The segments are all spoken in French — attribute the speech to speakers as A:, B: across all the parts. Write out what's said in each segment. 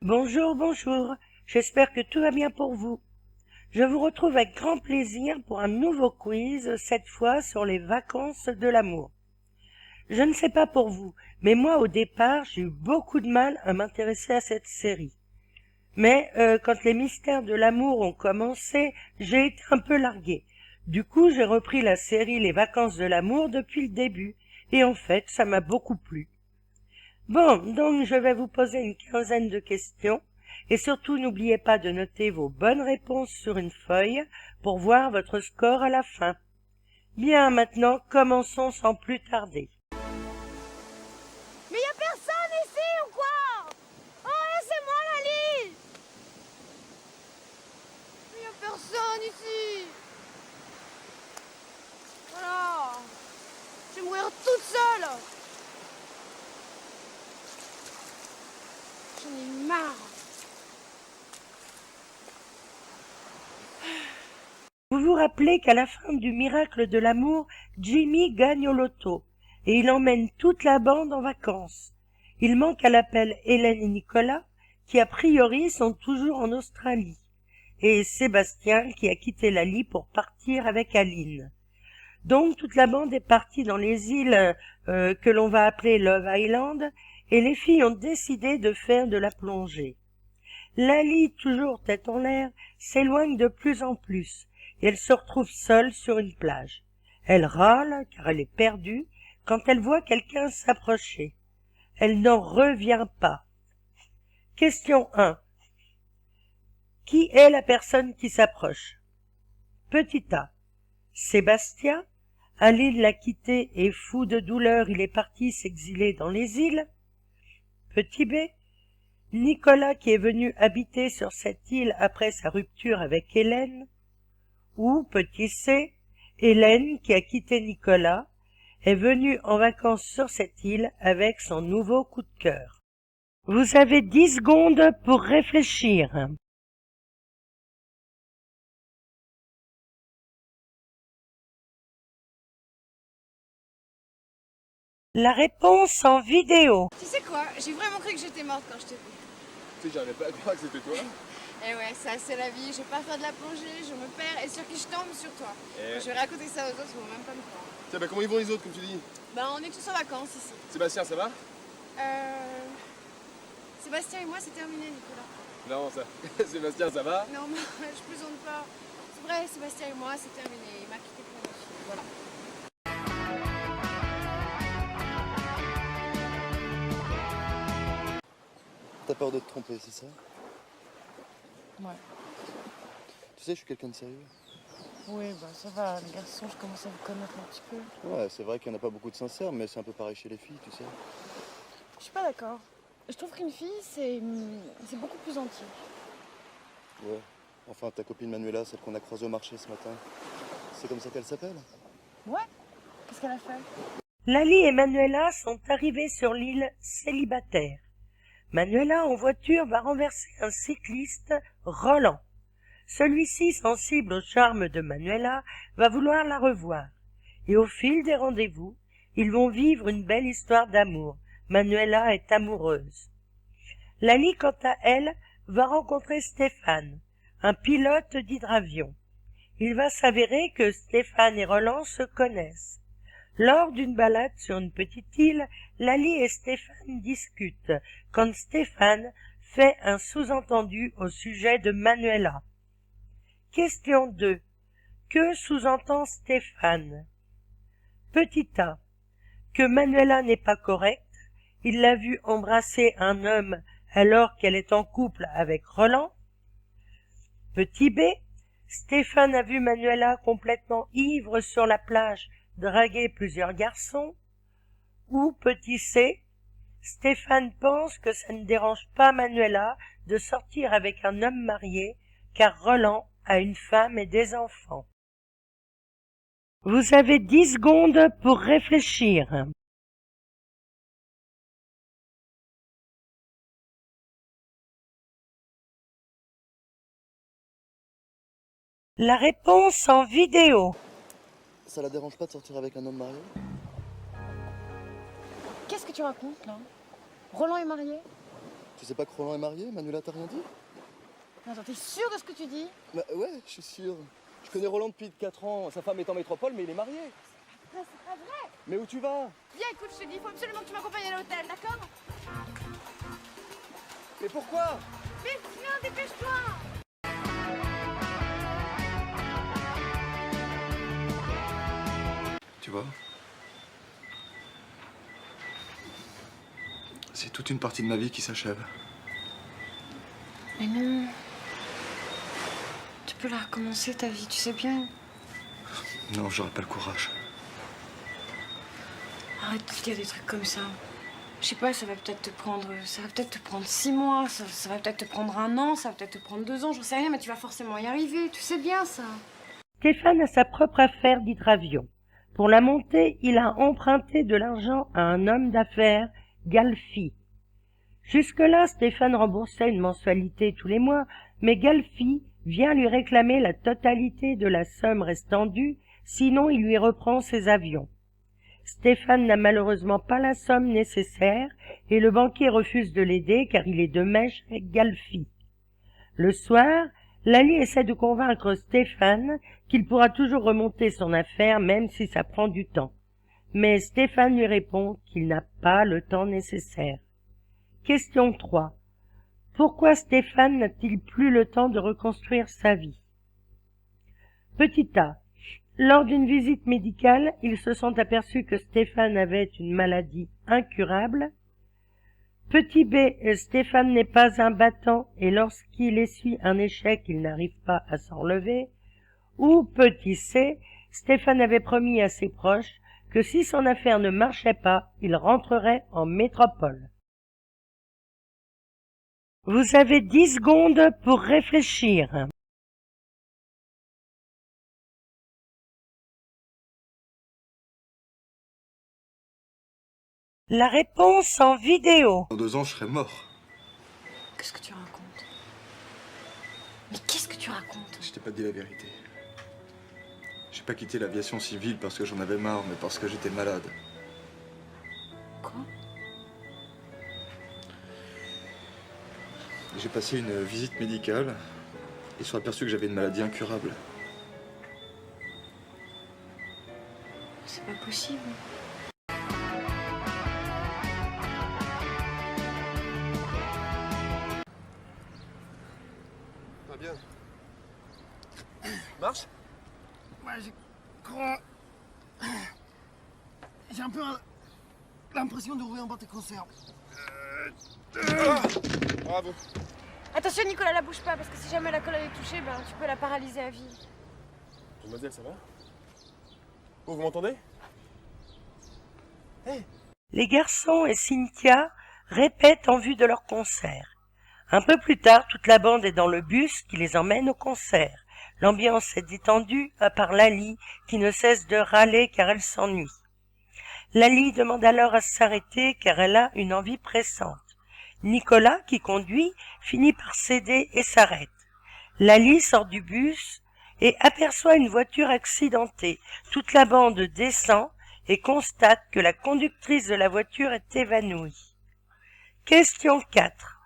A: Bonjour, bonjour. J'espère que tout va bien pour vous. Je vous retrouve avec grand plaisir pour un nouveau quiz, cette fois sur les vacances de l'amour. Je ne sais pas pour vous, mais moi au départ, j'ai eu beaucoup de mal à m'intéresser à cette série. Mais quand les mystères de l'amour ont commencé, j'ai été un peu larguée. Du coup, j'ai repris la série Les vacances de l'amour depuis le début, et en fait, ça m'a beaucoup plu. Bon, donc je vais vous poser une quinzaine de questions, et surtout n'oubliez pas de noter vos bonnes réponses sur une feuille pour voir votre score à la fin. Bien, maintenant, commençons sans plus tarder.
B: Mais y a personne ici ou quoi? Oh, c'est moi la Lise. Mais y a personne ici. Voilà. Je vais mourir toute seule. J'en ai marre.
A: Vous vous rappelez qu'à la fin du miracle de l'amour, Jimmy gagne au loto, et il emmène toute la bande en vacances. Il manque à l'appel Hélène et Nicolas, qui a priori sont toujours en Australie, et Sébastien qui a quitté Lali pour partir avec Aline. Donc toute la bande est partie dans les îles que l'on va appeler Love Island, et les filles ont décidé de faire de la plongée. Lali, toujours tête en l'air, s'éloigne de plus en plus, et elle se retrouve seule sur une plage. Elle râle, car elle est perdue, quand elle voit quelqu'un s'approcher. Elle n'en revient pas. Question 1. Qui est la personne qui s'approche? Petit A. Sébastien. Aline l'a quitté et fou de douleur, il est parti s'exiler dans les îles. Petit B. Nicolas qui est venu habiter sur cette île après sa rupture avec Hélène. Ou petit C. Hélène qui a quitté Nicolas est venue en vacances sur cette île avec son nouveau coup de cœur. Vous avez 10 secondes pour réfléchir. La réponse en vidéo.
B: Tu sais quoi? J'ai vraiment cru que j'étais morte quand je t'ai vu.
C: Tu sais, j'arrivais pas à croire que c'était toi.
B: Eh ouais, ça c'est la vie. Je vais pas faire de la plongée, je me perds et sur qui je tombe sur toi.
C: Eh.
B: Je vais raconter ça aux autres, ils vont même pas me croire.
C: Tiens, bah comment ils vont les autres, comme tu dis?
B: Bah on est tous en vacances ici.
C: Sébastien, ça va?
B: Sébastien et moi c'est terminé, Nicolas.
C: Non, ça. Sébastien, ça va?
B: Non, mais je plaisante pas. C'est vrai, Sébastien et moi c'est terminé. Il m'a quitté pour une fille. Voilà.
D: T'as peur de te tromper, c'est ça?
E: Ouais.
D: Tu sais, je suis quelqu'un de sérieux.
E: Oui, bah ça va, les garçons, je commence à vous connaître un petit peu.
D: Ouais, c'est vrai qu'il n'y en a pas beaucoup de sincères, mais c'est un peu pareil chez les filles, tu sais.
E: Je suis pas d'accord. Je trouve qu'une fille, c'est beaucoup plus intime.
D: Ouais. Enfin, ta copine Manuela, celle qu'on a croisée au marché ce matin, c'est comme ça qu'elle s'appelle?
E: Ouais. Qu'est-ce qu'elle a fait?
A: Lali et Manuela sont arrivés sur l'île célibataire. Manuela en voiture va renverser un cycliste, Roland. Celui-ci, sensible au charme de Manuela, va vouloir la revoir. Et au fil des rendez-vous, ils vont vivre une belle histoire d'amour. Manuela est amoureuse. Lali, quant à elle, va rencontrer Stéphane, un pilote d'hydravion. Il va s'avérer que Stéphane et Roland se connaissent. Lors d'une balade sur une petite île, Lali et Stéphane discutent, quand Stéphane fait un sous-entendu au sujet de Manuela. Question 2. Que sous-entend Stéphane? Petit A. Que Manuela n'est pas correcte. Il l'a vue embrasser un homme alors qu'elle est en couple avec Roland. Petit B. Stéphane a vu Manuela complètement ivre sur la plage draguer plusieurs garçons. Ou petit C. Stéphane pense que ça ne dérange pas Manuela de sortir avec un homme marié car Roland a une femme et des enfants. Vous avez 10 secondes pour réfléchir. La réponse en vidéo.
D: Ça la dérange pas de sortir avec un homme marié?
E: Qu'est-ce que tu racontes, là? Roland est marié?
D: Tu sais pas que Roland est marié? Manuela t'a rien dit?
E: Mais attends, t'es sûr de ce que tu dis?
D: Bah ouais, je suis sûr. Je connais Roland depuis 4 ans. Sa femme est en métropole, mais il est marié.
E: C'est pas vrai.
D: Mais où tu vas?
B: Viens, écoute, je te dis, il faut absolument que tu m'accompagnes à l'hôtel, d'accord?
D: Mais pourquoi?
B: Vite, viens, dépêche-toi!
D: Tu vois? C'est toute une partie de ma vie qui s'achève.
E: Mais non. Tu peux la recommencer ta vie, tu sais bien.
D: Non, j'aurais pas le courage.
E: Arrête de dire des trucs comme ça. Je sais pas, ça va peut-être te prendre 6 mois, ça va peut-être te prendre 1 an, ça va peut-être te prendre 2 ans, j'en sais rien, mais tu vas forcément y arriver, tu sais bien ça.
A: Stéphane a sa propre affaire d'hydravion. Pour la monter, il a emprunté de l'argent à un homme d'affaires, Galfi. Jusque-là, Stéphane remboursait une mensualité tous les mois, mais Galfi vient lui réclamer la totalité de la somme restant due, sinon il lui reprend ses avions. Stéphane n'a malheureusement pas la somme nécessaire et le banquier refuse de l'aider car il est de mèche avec Galfi. Le soir, Lali essaie de convaincre Stéphane qu'il pourra toujours remonter son affaire même si ça prend du temps. Mais Stéphane lui répond qu'il n'a pas le temps nécessaire. Question 3. Pourquoi Stéphane n'a-t-il plus le temps de reconstruire sa vie? Petit A. Lors d'une visite médicale, ils se sont aperçus que Stéphane avait une maladie incurable. Petit B. Stéphane n'est pas un battant et lorsqu'il essuie un échec, il n'arrive pas à s'en relever. Ou petit C. Stéphane avait promis à ses proches que si son affaire ne marchait pas, il rentrerait en métropole. Vous avez 10 secondes pour réfléchir. La réponse en vidéo.
D: Dans 2 ans, je serai mort.
E: Qu'est-ce que tu racontes? Mais qu'est-ce que tu racontes?
D: Je t'ai pas dit la vérité. J'ai pas quitté l'aviation civile parce que j'en avais marre, mais parce que j'étais malade.
E: Quoi?
D: J'ai passé une visite médicale. Ils se sont aperçus que j'avais une maladie incurable.
E: C'est pas possible.
C: Pas bien. Marche?
F: Ouais, je crois. J'ai un peu l'impression de rouvrir un tes conserves.
C: Bravo.
B: Attention, Nicolas, la bouge pas, parce que si jamais la colle elle est touchée, ben, tu peux la paralyser à vie.
C: Mademoiselle, ça va? Oh, vous m'entendez?
A: Les garçons et Cynthia répètent en vue de leur concert. Un peu plus tard, toute la bande est dans le bus qui les emmène au concert. L'ambiance est détendue, à part Lali, qui ne cesse de râler car elle s'ennuie. Lali demande alors à s'arrêter car elle a une envie pressante. Nicolas, qui conduit, finit par céder et s'arrête. Lali sort du bus et aperçoit une voiture accidentée. Toute la bande descend et constate que la conductrice de la voiture est évanouie. Question 4.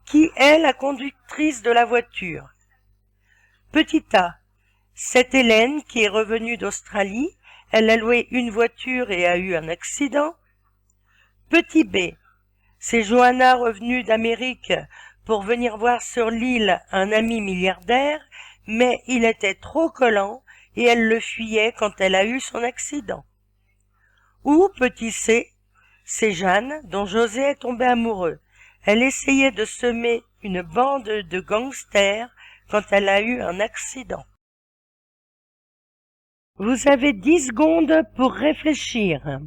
A: Qui est la conductrice de la voiture? Petit A. C'est Hélène qui est revenue d'Australie. Elle a loué une voiture et a eu un accident. Petit B. C'est Johanna revenue d'Amérique pour venir voir sur l'île un ami milliardaire, mais il était trop collant et elle le fuyait quand elle a eu son accident. Ou petit C. C'est Jeanne dont José est tombé amoureux. Elle essayait de semer une bande de gangsters quand elle a eu un accident. Vous avez 10 secondes pour réfléchir.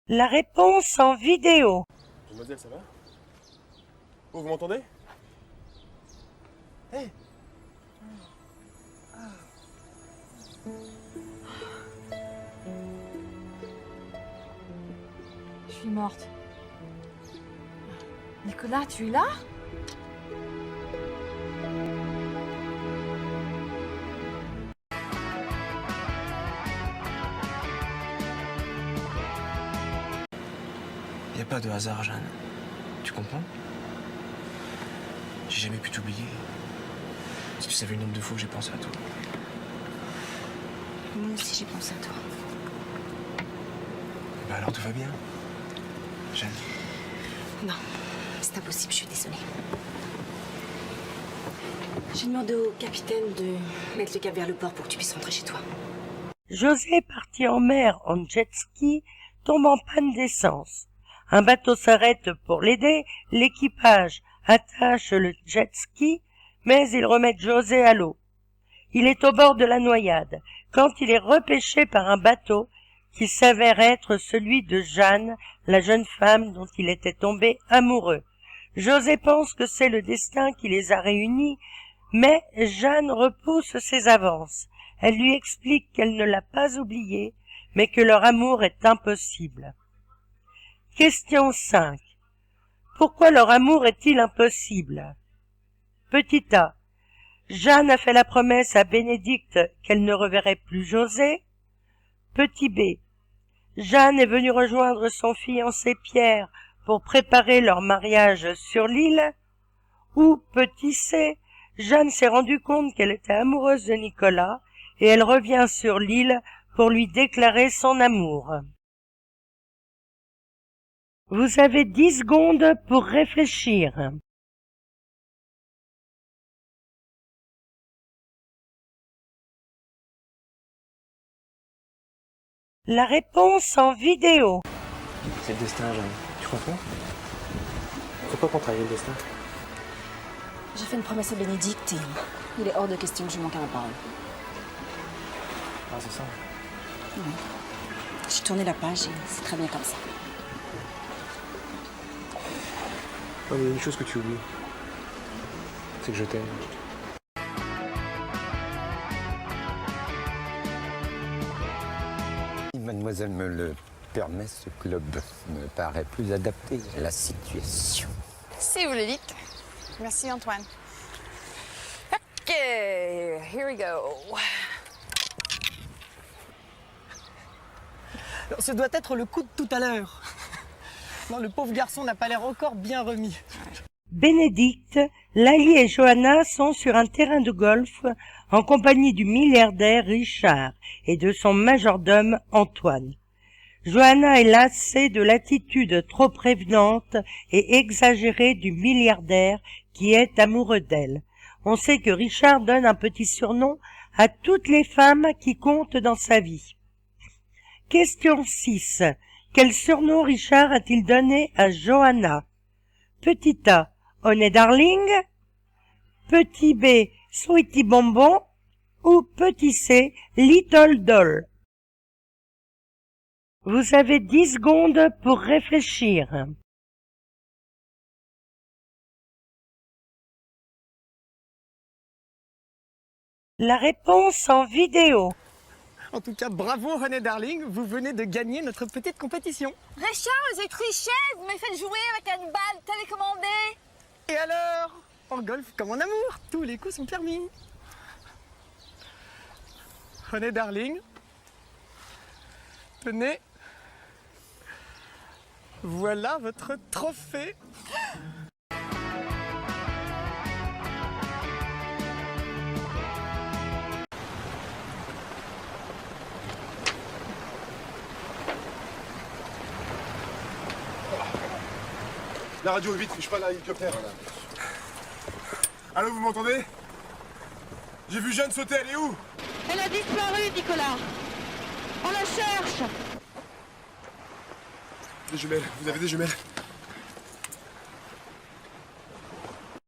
A: La réponse en vidéo.
C: Mademoiselle, ça va? Oh, vous m'entendez?
E: Je suis morte. Nicolas, tu es là?
C: pas de hasard, Jeanne. Tu comprends? J'ai jamais pu t'oublier. Si tu savais le nombre de fois que j'ai pensé à toi.
E: Moi aussi, j'ai pensé à toi.
C: Bah alors tout va bien, Jeanne.
E: Non, c'est impossible, je suis désolée. J'ai demandé au capitaine de mettre le cap vers le port pour que tu puisses rentrer chez toi.
A: José, parti en mer en jet ski, tombe en panne d'essence. Un bateau s'arrête pour l'aider, l'équipage attache le jet ski, mais ils remettent José à l'eau. Il est au bord de la noyade, quand il est repêché par un bateau qui s'avère être celui de Jeanne, la jeune femme dont il était tombé amoureux. José pense que c'est le destin qui les a réunis, mais Jeanne repousse ses avances. Elle lui explique qu'elle ne l'a pas oublié, mais que leur amour est impossible. Question 5. Pourquoi leur amour est-il impossible? Petit A. Jeanne a fait la promesse à Bénédicte qu'elle ne reverrait plus José. Petit B. Jeanne est venue rejoindre son fiancé Pierre pour préparer leur mariage sur l'île. Ou petit C. Jeanne s'est rendue compte qu'elle était amoureuse de Nicolas et elle revient sur l'île pour lui déclarer son amour. Vous avez 10 secondes pour réfléchir. La réponse en vidéo.
C: C'est le destin, Jeanne. Tu comprends? Faut pas contrarier le destin.
E: J'ai fait une promesse à Bénédicte et il est hors de question que je manque à ma parole.
C: Ah, c'est ça.
E: Oui. J'ai tourné la page et c'est très bien comme ça.
C: Ouais, mais il y a une chose que tu oublies. C'est que je t'aime.
G: Si mademoiselle me le permet, ce club me paraît plus adapté à la situation.
H: Si vous le dites. Merci Antoine. Ok, here we go.
F: Alors, ce doit être le coup de tout à l'heure. Non, le pauvre garçon n'a pas l'air encore bien remis.
A: Bénédicte, Lali et Johanna sont sur un terrain de golf en compagnie du milliardaire Richard et de son majordome Antoine. Johanna est lassée de l'attitude trop prévenante et exagérée du milliardaire qui est amoureux d'elle. On sait que Richard donne un petit surnom à toutes les femmes qui comptent dans sa vie. Question 6. Quel surnom Richard a-t-il donné à Johanna? Petit A, Honey Darling. Petit B, Sweetie Bonbon. Ou petit C, Little Doll. Vous avez 10 secondes pour réfléchir. La réponse en vidéo.
F: En tout cas, bravo René Darling, vous venez de gagner notre petite compétition.
B: Richard, vous avez triché, vous m'avez fait jouer avec une balle télécommandée.
F: Et alors? En golf comme en amour, tous les coups sont permis. René Darling, tenez, voilà votre trophée.
I: La radio, vite, je suis pas là, l'hélicoptère. Allô, vous m'entendez? J'ai vu Jeanne sauter, elle est où?
A: Elle a disparu, Nicolas. On la cherche.
I: Des jumelles, vous avez des jumelles?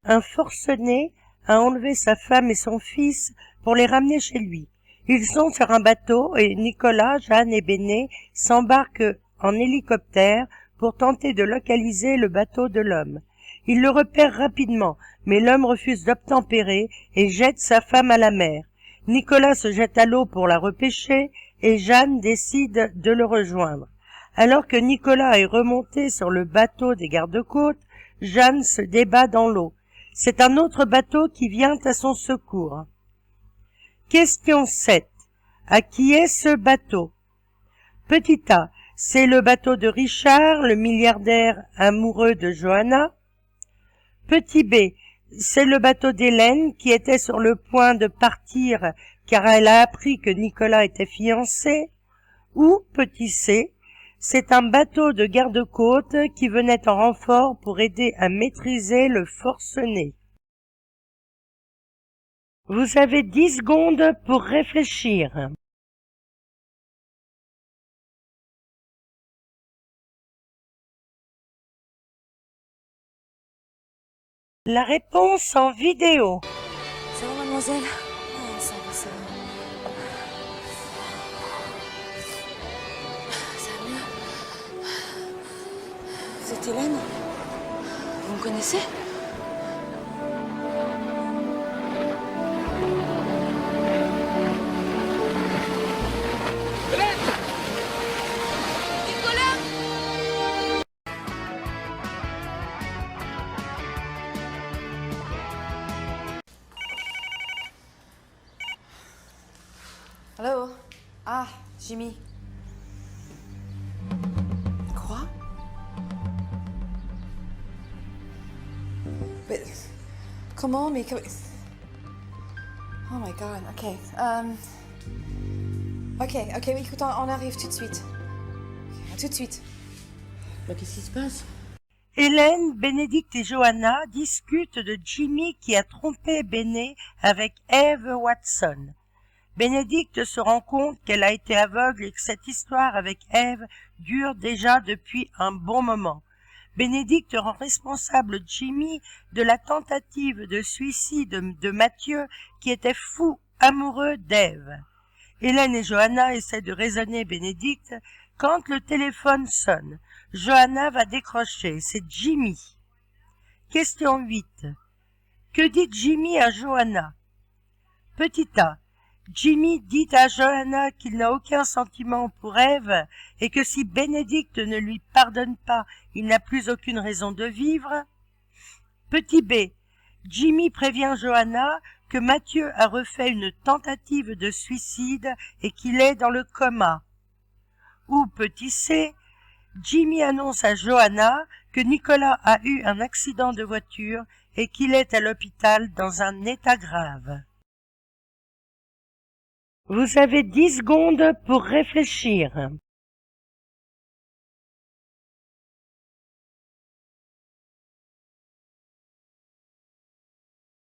A: Un forcené a enlevé sa femme et son fils pour les ramener chez lui. Ils sont sur un bateau et Nicolas, Jeanne et Béné s'embarquent en hélicoptère pour tenter de localiser le bateau de l'homme. Ils le repèrent rapidement, mais l'homme refuse d'obtempérer et jette sa femme à la mer. Nicolas se jette à l'eau pour la repêcher et Jeanne décide de le rejoindre. Alors que Nicolas est remonté sur le bateau des gardes-côtes, Jeanne se débat dans l'eau. C'est un autre bateau qui vient à son secours. Question 7. À qui est ce bateau? Petit A. C'est le bateau de Richard, le milliardaire amoureux de Johanna. Petit B, c'est le bateau d'Hélène qui était sur le point de partir car elle a appris que Nicolas était fiancé. Ou petit C, c'est un bateau de garde-côte qui venait en renfort pour aider à maîtriser le forcené. Vous avez 10 secondes pour réfléchir. La réponse en vidéo.
E: Ça va, mademoiselle? Ah, ça va, ça va. Ça va mieux? Vous êtes Hélène? Vous me connaissez?
H: Allô? Ah, Jimmy. Quoi? Mais, comment? Mais... Oh my God, ok. Ok, mais écoute, on arrive tout de suite. À tout de suite.
E: Qu'est-ce qui se passe?
A: Hélène, Bénédicte et Johanna discutent de Jimmy qui a trompé Béné avec Eve Watson. Bénédicte se rend compte qu'elle a été aveugle et que cette histoire avec Eve dure déjà depuis un bon moment. Bénédicte rend responsable Jimmy de la tentative de suicide de Mathieu qui était fou amoureux d'Ève. Hélène et Johanna essaient de raisonner Bénédicte quand le téléphone sonne. Johanna va décrocher, c'est Jimmy. Question 8. Que dit Jimmy à Johanna? Petit A. Jimmy dit à Johanna qu'il n'a aucun sentiment pour Ève et que si Bénédicte ne lui pardonne pas, il n'a plus aucune raison de vivre. Petit B. Jimmy prévient Johanna que Mathieu a refait une tentative de suicide et qu'il est dans le coma. Ou petit C. Jimmy annonce à Johanna que Nicolas a eu un accident de voiture et qu'il est à l'hôpital dans un état grave. Vous avez 10 secondes pour réfléchir.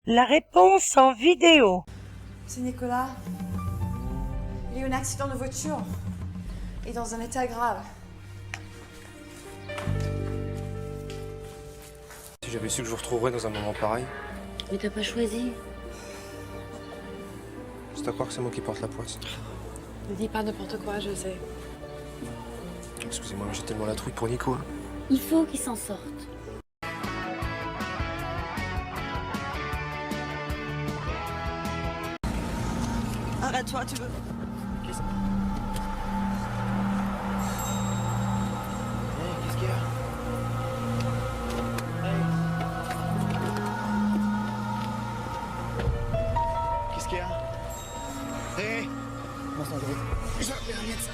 A: La réponse en vidéo.
H: C'est Nicolas. Il a eu un accident de voiture. Il est dans un état grave.
C: Si j'avais su que je vous retrouverais dans un moment pareil,
E: Mais t'as pas choisi.
C: c'est à croire que c'est moi qui porte la poisse.
B: Ne dis pas n'importe quoi, je sais.
C: Excusez-moi, mais j'ai tellement la trouille pour Nico.
E: Il faut qu'il s'en sorte.
F: Arrête-toi, tu veux.
C: Qu'est-ce qu'il y a?
I: Qu'est-ce qu'il y a? Hé!
F: J'ai appelé un médecin.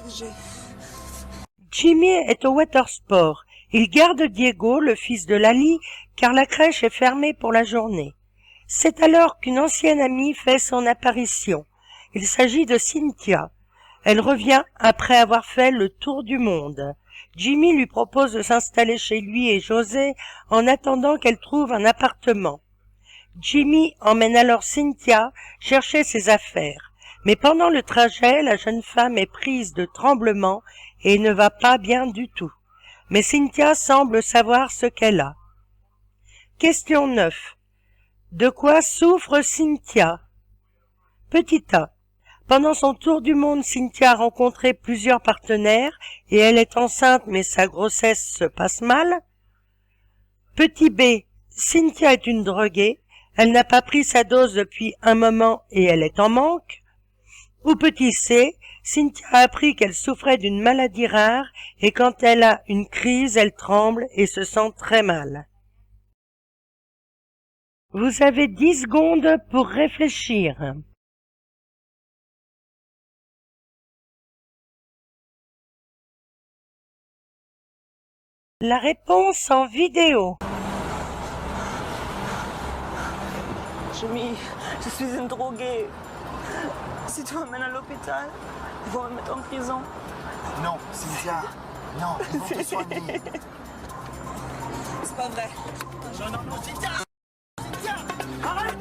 F: J'ai...
A: Jimmy est au watersport. Il garde Diego, le fils de Lali, car la crèche est fermée pour la journée. C'est alors qu'une ancienne amie fait son apparition. Il s'agit de Cynthia. Elle revient après avoir fait le tour du monde. Jimmy lui propose de s'installer chez lui et José en attendant qu'elle trouve un appartement. Jimmy emmène alors Cynthia chercher ses affaires. Mais pendant le trajet, la jeune femme est prise de tremblements et ne va pas bien du tout. Mais Cynthia semble savoir ce qu'elle a. Question 9. De quoi souffre Cynthia? Petit A. Pendant son tour du monde, Cynthia a rencontré plusieurs partenaires et elle est enceinte mais sa grossesse se passe mal. Petit B. Cynthia est une droguée. Elle n'a pas pris sa dose depuis un moment et elle est en manque. Ou petit C. Cynthia a appris qu'elle souffrait d'une maladie rare et quand elle a une crise, elle tremble et se sent très mal. Vous avez 10 secondes pour réfléchir. La réponse en vidéo.
J: Jimmy, je suis une droguée. Si tu m'emmènes à l'hôpital, ils vont me mettre en prison.
F: Non, Cynthia. Non, ils vont te soigner.
J: C'est pas vrai.
F: Non, Cynthia. Cynthia, arrête.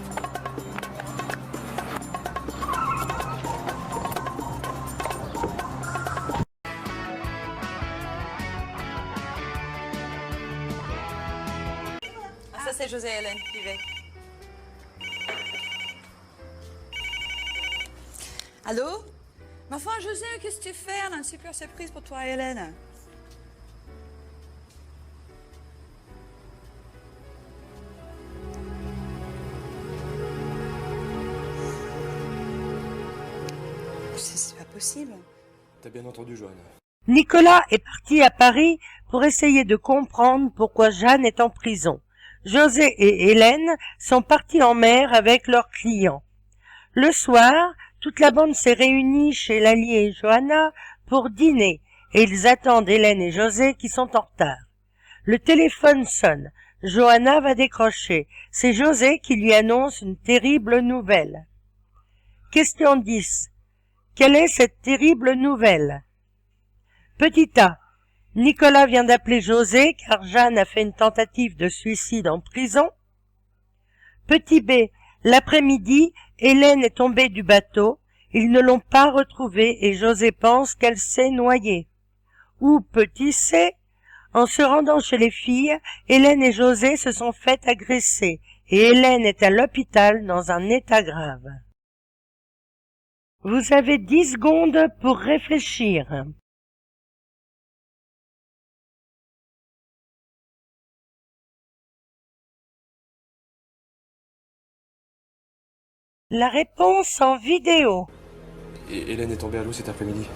J: Ça, c'est José et Hélène, vivez. Allô? Ma foi, José, qu'est-ce que tu fais? On a une super surprise pour toi et Hélène. C'est pas possible.
C: T'as bien entendu, Johanna.
A: Nicolas est parti à Paris pour essayer de comprendre pourquoi Jeanne est en prison. José et Hélène sont partis en mer avec leurs clients. Le soir, toute la bande s'est réunie chez Lali et Johanna pour dîner et ils attendent Hélène et José qui sont en retard. Le téléphone sonne. Johanna va décrocher. C'est José qui lui annonce une terrible nouvelle. Question 10. Quelle est cette terrible nouvelle? Petit A. Nicolas vient d'appeler José car Jeanne a fait une tentative de suicide en prison. Petit B. L'après-midi, Hélène est tombée du bateau. Ils ne l'ont pas retrouvée et José pense qu'elle s'est noyée. Ou petit C. En se rendant chez les filles, Hélène et José se sont fait agresser et Hélène est à l'hôpital dans un état grave. Vous avez 10 secondes pour réfléchir. La réponse en vidéo.
C: Et Hélène est tombée à l'eau cet après-midi.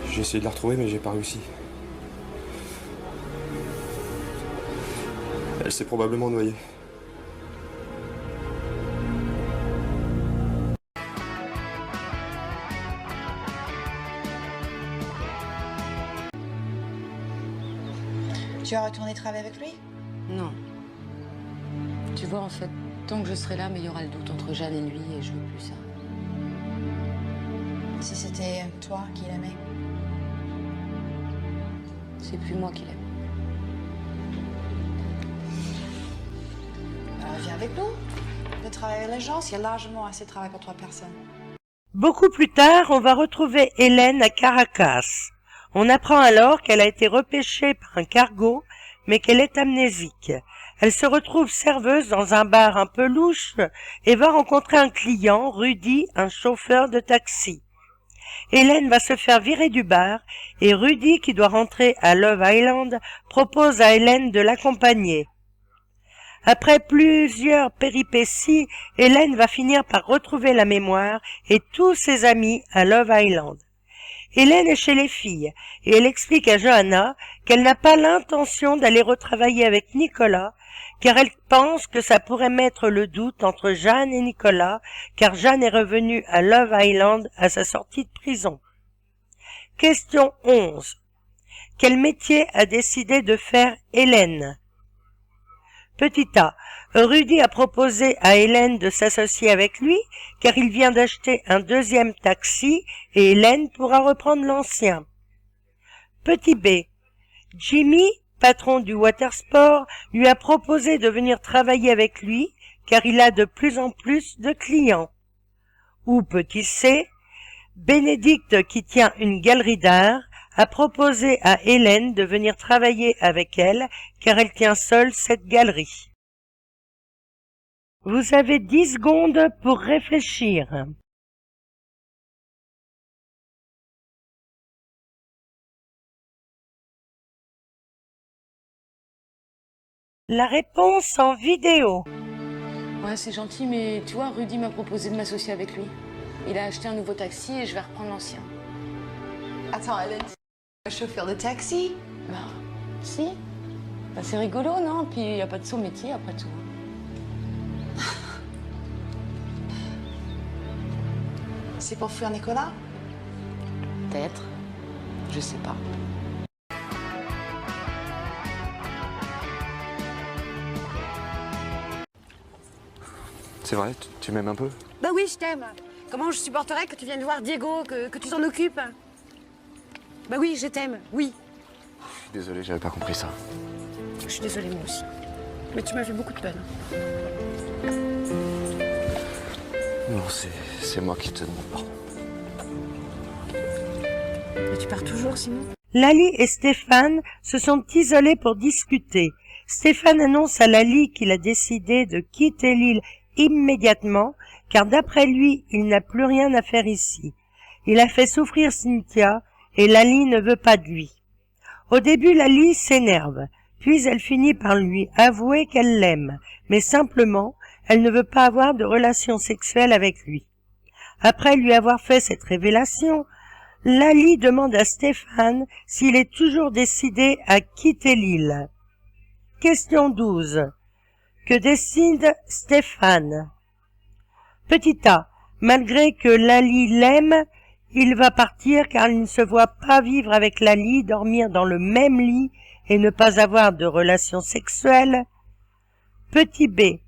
C: J'ai essayé de la retrouver, mais j'ai pas réussi. Elle s'est probablement noyée.
H: Tu vas retourner travailler avec lui?
E: Non. Tu vois, en fait, tant que je serai là, mais il y aura le doute entre Jeanne et lui et je veux plus ça.
H: Si c'était toi qui l'aimais?
E: C'est plus moi qui l'aime.
H: Alors viens avec nous. De travailler à l'agence, il y a largement assez de travail pour 3 personnes.
A: Beaucoup plus tard, on va retrouver Hélène à Caracas. On apprend alors qu'elle a été repêchée par un cargo, mais qu'elle est amnésique. Elle se retrouve serveuse dans un bar un peu louche et va rencontrer un client, Rudy, un chauffeur de taxi. Hélène va se faire virer du bar et Rudy, qui doit rentrer à Love Island, propose à Hélène de l'accompagner. Après plusieurs péripéties, Hélène va finir par retrouver la mémoire et tous ses amis à Love Island. Hélène est chez les filles et elle explique à Johanna qu'elle n'a pas l'intention d'aller retravailler avec Nicolas car elle pense que ça pourrait mettre le doute entre Jeanne et Nicolas car Jeanne est revenue à Love Island à sa sortie de prison. Question 11. Quel métier a décidé de faire Hélène? Petit A. Rudy a proposé à Hélène de s'associer avec lui car il vient d'acheter un deuxième taxi et Hélène pourra reprendre l'ancien. Petit B. Jimmy, patron du watersport, lui a proposé de venir travailler avec lui car il a de plus en plus de clients. Ou petit C. Bénédicte, qui tient une galerie d'art, a proposé à Hélène de venir travailler avec elle car elle tient seule cette galerie. Vous avez 10 secondes pour réfléchir. La réponse en vidéo.
E: Ouais, c'est gentil, mais tu vois, Rudy m'a proposé de m'associer avec lui. Il a acheté un nouveau taxi et je vais reprendre l'ancien.
H: Attends, Hélène, un chauffeur de taxi?
E: Bah, si. Bah, c'est rigolo, non? Puis il n'y a pas de saut métier après tout.
H: C'est pour fuir Nicolas?
E: Peut-être. Je sais pas.
C: C'est vrai, tu m'aimes un peu?
B: Bah oui, je t'aime. Comment je supporterais que tu viennes voir Diego, que tu t'en occupes? Bah oui, je t'aime, oui.
C: Je suis désolé, j'avais pas compris ça.
B: Je suis désolée, moi aussi. Mais tu m'as fait beaucoup de peine.
C: Non, c'est moi qui te demande pardon.
B: Mais tu pars toujours, sinon?
A: Lali et Stéphane se sont isolés pour discuter. Stéphane annonce à Lali qu'il a décidé de quitter l'île immédiatement, car d'après lui, il n'a plus rien à faire ici. Il a fait souffrir Cynthia, et Lali ne veut pas de lui. Au début, Lali s'énerve, puis elle finit par lui avouer qu'elle l'aime, mais simplement, elle ne veut pas avoir de relation sexuelle avec lui. Après lui avoir fait cette révélation, Lali demande à Stéphane s'il est toujours décidé à quitter l'île. Question 12. Que décide Stéphane? Petit A. Malgré que Lali l'aime, il va partir car il ne se voit pas vivre avec Lali, dormir dans le même lit et ne pas avoir de relations sexuelles. Petit B.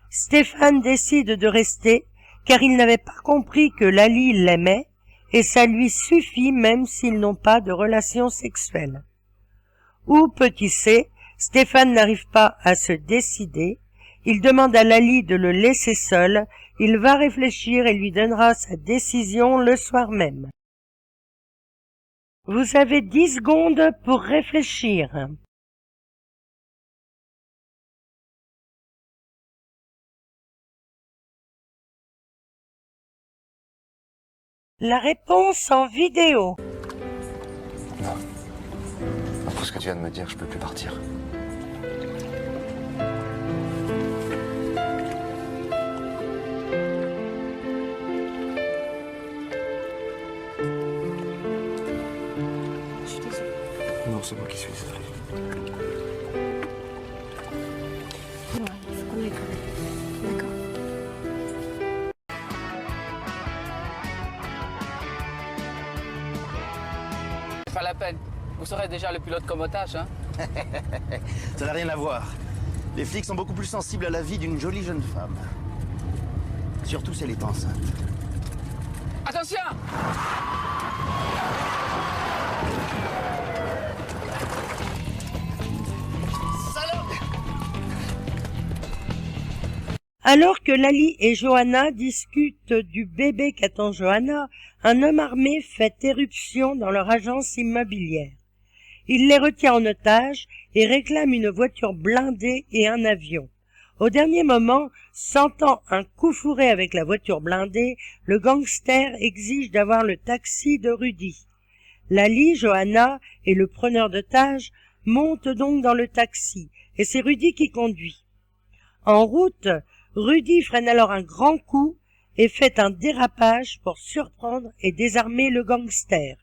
A: Stéphane décide de rester car il n'avait pas compris que Lali l'aimait et ça lui suffit même s'ils n'ont pas de relations sexuelles. Ou petit C. Stéphane n'arrive pas à se décider. Il demande à Lali de le laisser seul. Il va réfléchir et lui donnera sa décision le soir même. Vous avez 10 secondes pour réfléchir. La réponse en vidéo.
C: Non. Après ce que tu viens de me dire, je peux plus partir.
B: Je suis désolée.
C: Non, c'est moi qui suis désolé.
B: Ouais, il faut qu'on aille quand même. D'accord.
K: Pas la peine. Vous serez déjà le pilote comme otage, hein?
L: Ça n'a rien à voir. Les flics sont beaucoup plus sensibles à la vie d'une jolie jeune femme. Surtout si elle est enceinte.
K: Attention!
A: Alors que Lali et Johanna discutent du bébé qu'attend Johanna, un homme armé fait éruption dans leur agence immobilière. Il les retient en otage et réclame une voiture blindée et un avion. Au dernier moment, sentant un coup fourré avec la voiture blindée, le gangster exige d'avoir le taxi de Rudy. Lali, Johanna et le preneur d'otage montent donc dans le taxi et c'est Rudy qui conduit. En route, Rudy freine alors un grand coup et fait un dérapage pour surprendre et désarmer le gangster.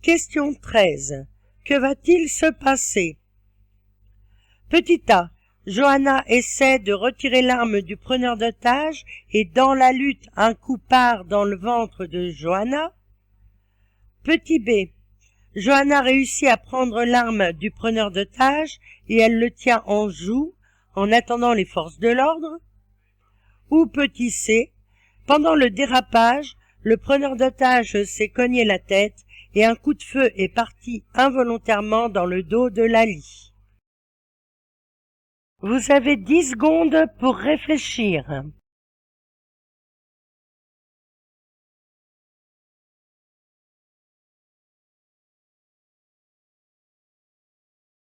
A: Question 13. Que va-t-il se passer? Petit A. Johanna essaie de retirer l'arme du preneur d'otage et dans la lutte, un coup part dans le ventre de Johanna. Petit B. Johanna réussit à prendre l'arme du preneur d'otage et elle le tient en joue en attendant les forces de l'ordre. Ou petit C. Pendant le dérapage, le preneur d'otage s'est cogné la tête et un coup de feu est parti involontairement dans le dos de Lali. Vous avez 10 secondes pour réfléchir.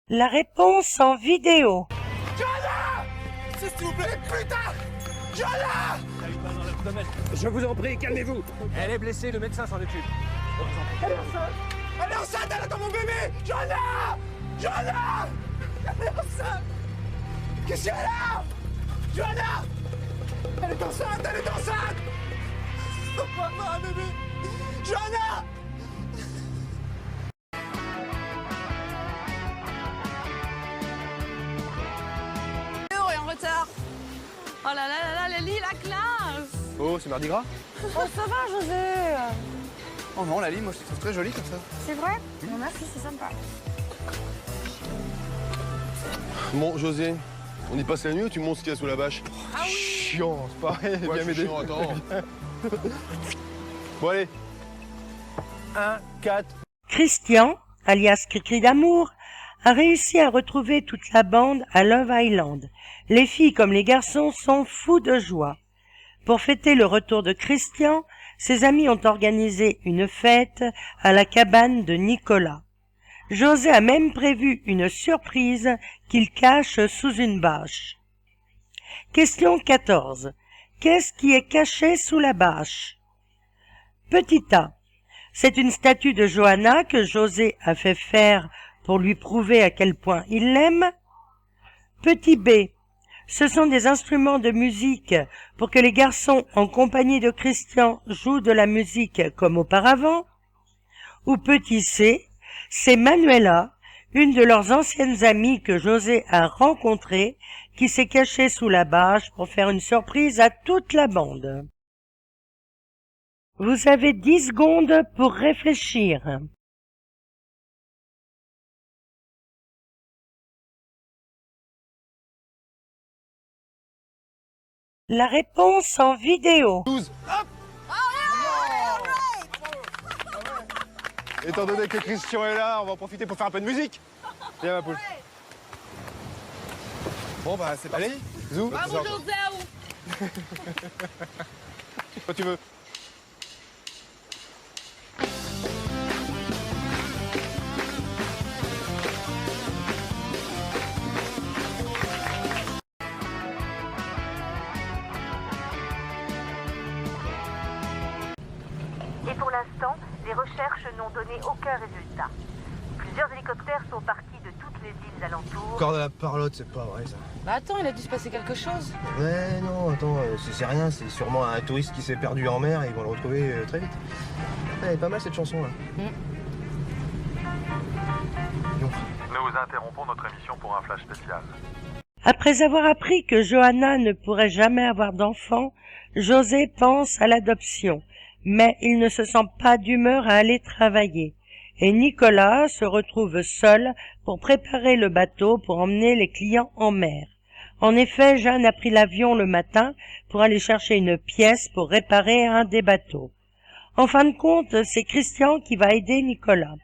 A: La réponse en vidéo.
I: Johanna! S'il vous plaît, putain! Johanna!
M: Je vous en prie, calmez-vous. Elle est blessée, le médecin s'en occupe.
I: Elle est enceinte! Elle est enceinte, elle attend mon bébé! Johanna! Johanna! Elle est enceinte! Qu'est-ce qu'elle a? Johanna! Elle est enceinte, elle est enceinte! Oh maman, bébé! Johanna!
H: On est en retard. Oh là là là là, Lali, la classe.
C: Oh, c'est Mardi Gras?
H: Oh, ça va, José.
C: Oh non, Lali, moi je trouve très joli comme ça.
H: C'est vrai? Bon, merci, c'est sympa.
I: Bon, José, on y passe la nuit ou tu montres ce qu'il y a sous la bâche?
H: Ah oui,
N: chiant, c'est pareil.
I: Ouais,
N: Viens
I: je suis
N: m'aider.
I: chiant, attends.
N: Bon, allez. 1, 4.
A: Christian, alias Cricri d'amour, a réussi à retrouver toute la bande à Love Island. Les filles comme les garçons sont fous de joie. Pour fêter le retour de Christian, ses amis ont organisé une fête à la cabane de Nicolas. José a même prévu une surprise qu'il cache sous une bâche. Question 14. Qu'est-ce qui est caché sous la bâche? Petit A. C'est une statue de Johanna que José a fait faire pour lui prouver à quel point il l'aime. Petit B. Ce sont des instruments de musique pour que les garçons en compagnie de Christian jouent de la musique comme auparavant. Ou petit C. C'est Manuela, une de leurs anciennes amies que José a rencontrée, qui s'est cachée sous la bâche pour faire une surprise à toute la bande. Vous avez 10 secondes pour réfléchir. La réponse en vidéo.
N: 12. Hop. Étant donné que Christian est là, on va en profiter pour faire un peu de musique. Viens ma poule.
I: Bon bah c'est parti.
N: Allez, zou. Quand tu veux.
O: Et pour l'instant, les recherches n'ont donné aucun résultat. Plusieurs hélicoptères sont partis de toutes les îles alentours.
I: Encore de la parlotte, c'est pas vrai ça.
B: Bah attends, il a dû se passer quelque chose.
I: Ouais, non, attends, c'est rien, c'est sûrement un touriste qui s'est perdu en mer et ils vont le retrouver très vite. Elle est pas mal cette chanson là.
P: Nous interrompons notre émission pour un flash spécial.
A: Après avoir appris que Johanna ne pourrait jamais avoir d'enfant, José pense à l'adoption, mais il ne se sent pas d'humeur à aller travailler. Et Nicolas se retrouve seul pour préparer le bateau pour emmener les clients en mer. En effet, Jeanne a pris l'avion le matin pour aller chercher une pièce pour réparer un des bateaux. En fin de compte, c'est Christian qui va aider Nicolas.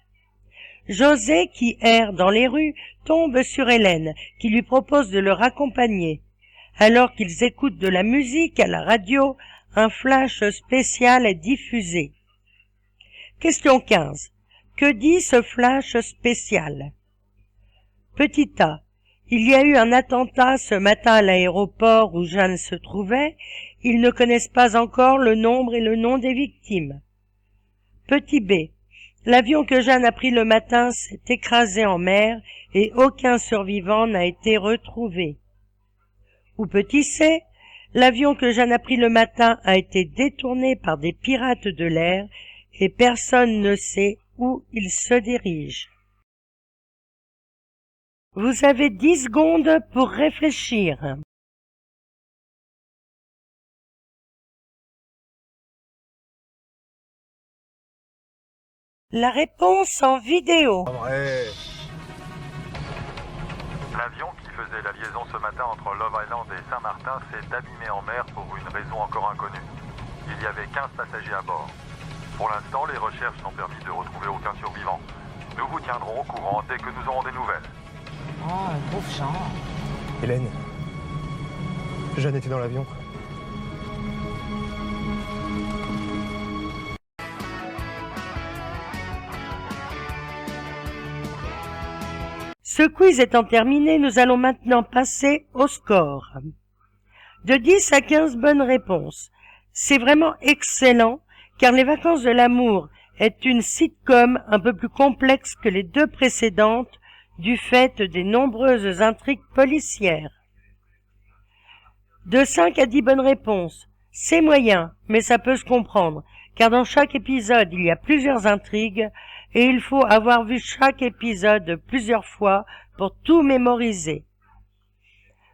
A: José, qui erre dans les rues, tombe sur Hélène, qui lui propose de le raccompagner. Alors qu'ils écoutent de la musique à la radio, un flash spécial est diffusé. Question 15. Que dit ce flash spécial? Petit A. Il y a eu un attentat ce matin à l'aéroport où Jeanne se trouvait. Ils ne connaissent pas encore le nombre et le nom des victimes. Petit B. L'avion que Jeanne a pris le matin s'est écrasé en mer et aucun survivant n'a été retrouvé. Ou petit C. L'avion que Jeanne a pris le matin a été détourné par des pirates de l'air et personne ne sait où il se dirige. Vous avez 10 secondes pour réfléchir. La réponse en vidéo.
P: L'avion qui faisait la liaison ce matin entre Love Island et Saint-Martin s'est abîmé en mer pour une raison encore inconnue. Il y avait 15 passagers à bord. Pour l'instant, les recherches n'ont permis de retrouver aucun survivant. Nous vous tiendrons au courant dès que nous aurons des nouvelles.
J: Oh, le pauvre Jean.
N: Hélène. Jeanne était dans l'avion.
A: Ce quiz étant terminé, nous allons maintenant passer au score. De 10 à 15 bonnes réponses. C'est vraiment excellent, car Les Vacances de l'amour est une sitcom un peu plus complexe que les deux précédentes, du fait des nombreuses intrigues policières. De 5 à 10 bonnes réponses. C'est moyen, mais ça peut se comprendre, car dans chaque épisode il y a plusieurs intrigues, et il faut avoir vu chaque épisode plusieurs fois pour tout mémoriser.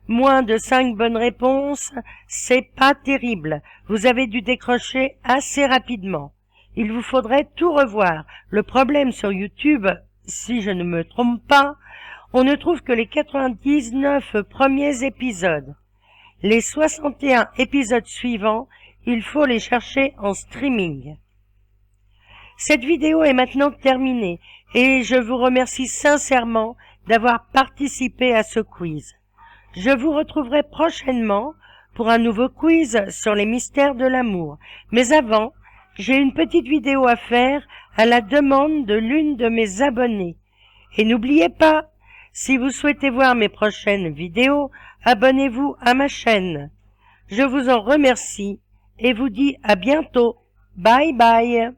A: Moins de 5 bonnes réponses, c'est pas terrible. Vous avez dû décrocher assez rapidement. Il vous faudrait tout revoir. Le problème sur YouTube, si je ne me trompe pas, on ne trouve que les 99 premiers épisodes. Les 61 épisodes suivants, il faut les chercher en streaming. Cette vidéo est maintenant terminée et je vous remercie sincèrement d'avoir participé à ce quiz. Je vous retrouverai prochainement pour un nouveau quiz sur les mystères de l'amour. Mais avant, j'ai une petite vidéo à faire à la demande de l'une de mes abonnées. Et n'oubliez pas, si vous souhaitez voir mes prochaines vidéos, abonnez-vous à ma chaîne. Je vous en remercie et vous dis à bientôt. Bye bye.